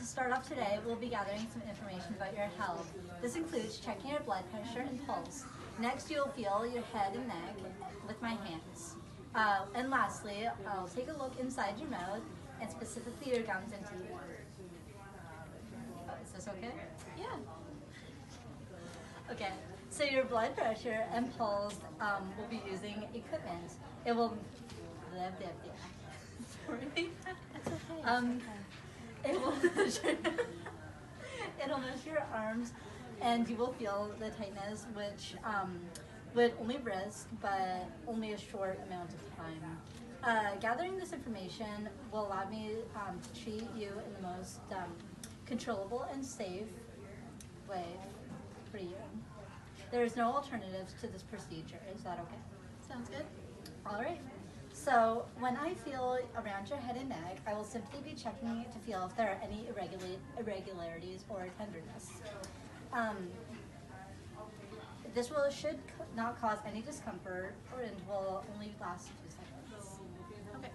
start off today, we'll be gathering some information about your health. This includes checking your blood pressure and pulse. Next, you'll feel your head and neck with my hands. And lastly, I'll take a look inside your mouth and specifically your gums and teeth. Is this okay? Yeah. Okay, so your blood pressure and pulse will be using equipment. It will, sorry. It's okay. It will measure, it'll measure your arms, and you will feel the tightness, which would only risk, but only a short amount of time. Gathering this information will allow me to treat you in the most controllable and safe way for you. There is no alternatives to this procedure. Is that okay? Sounds good. All right. So when I feel around your head and neck, I will simply be checking to feel if there are any irregularities or tenderness. This should not cause any discomfort, and will only last 2 seconds. Okay.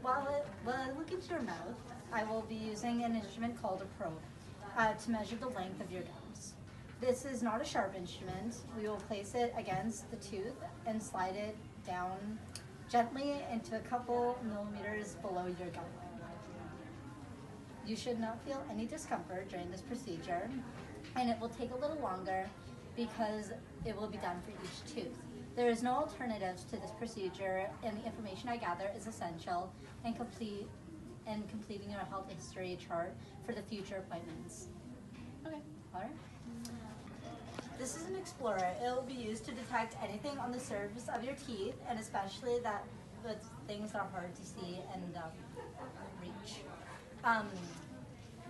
While I look into your mouth, I will be using an instrument called a probe to measure the length of your gums. This is not a sharp instrument. We will place it against the tooth and slide it down gently into a couple millimeters below your gum. You should not feel any discomfort during this procedure, and it will take a little longer because it will be done for each tooth. There is no alternatives to this procedure, and the information I gather is essential in completing your health history chart for the future appointments. Okay. All right. This is an Explorer. It will be used to detect anything on the surface of your teeth, and especially the things that are hard to see and reach.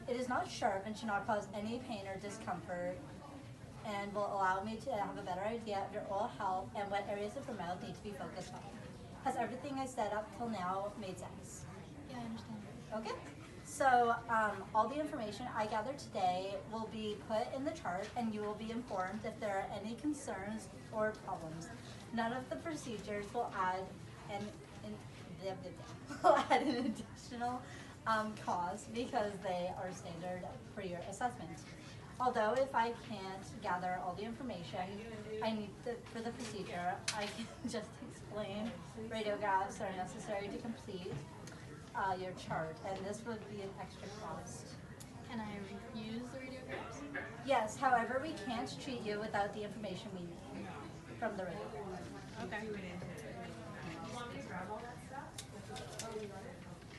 It is not sharp and should not cause any pain or discomfort, and will allow me to have a better idea of your oral health and what areas of your mouth need to be focused on. Has everything I said up till now made sense? Yeah, I understand. Okay. So all the information I gathered today will be put in the chart, and you will be informed if there are any concerns or problems. None of the procedures will add an additional cost because they are standard for your assessment. Although if I can't gather all the information I need for the procedure, I can just explain radiographs that are necessary to complete your chart, and this would be an extra cost. Can I refuse the radiographs? Yes, however, we can't treat you without the information we need from the radiograph. Okay.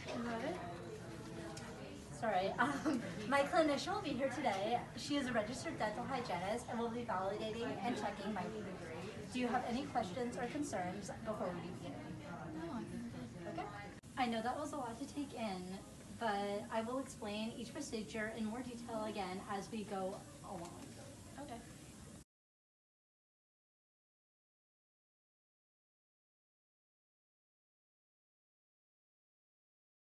Is that it? Sorry, my clinician will be here today. She is a registered dental hygienist and will be validating and checking my teeth. Do you have any questions or concerns before we begin? No, I'm good. Okay. I know that was a lot to take in, but I will explain each procedure in more detail again as we go along. Okay.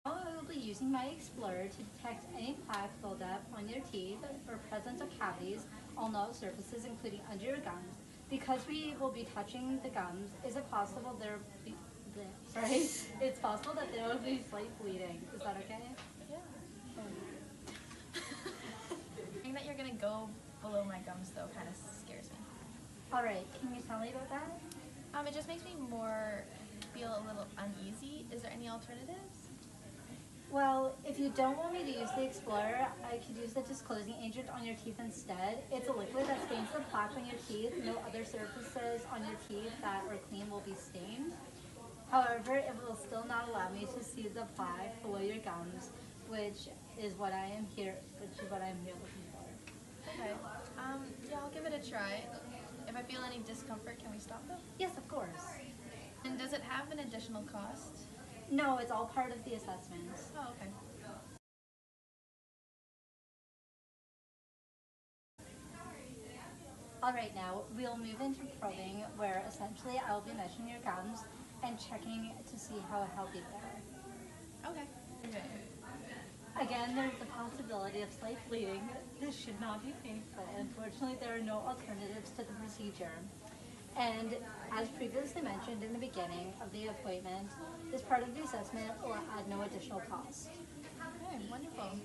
Now I will be using my Explorer to detect any plaque buildup on your teeth or presence of cavities on all surfaces, including under your gums. Because we will be touching the gums, is it possible there will be it's possible that there will be slight bleeding. Is that okay? Yeah. Saying that you're gonna go below my gums though kind of scares me. All right. Can you tell me about that? It just makes me feel a little uneasy. Is there any alternatives? Well, if you don't want me to use the Explorer, I could use the disclosing agent on your teeth instead. It's a liquid that stains the plaque on your teeth. No other surfaces on your teeth that are clean will be stained. However, it will still not allow me to see the plaque below your gums, which is what I'm here looking for. Okay. Yeah, I'll give it a try. If I feel any discomfort, can we stop though? Yes, of course. And does it have an additional cost? No, it's all part of the assessment. Oh, okay. All right, now we'll move into probing, where essentially I will be measuring your gums and checking to see how healthy they are. Okay. Again, there's the possibility of slight bleeding. This should not be painful. Unfortunately, there are no alternatives to the procedure. And as previously mentioned in the beginning of the appointment, this part of the assessment will add no additional cost. Okay, wonderful.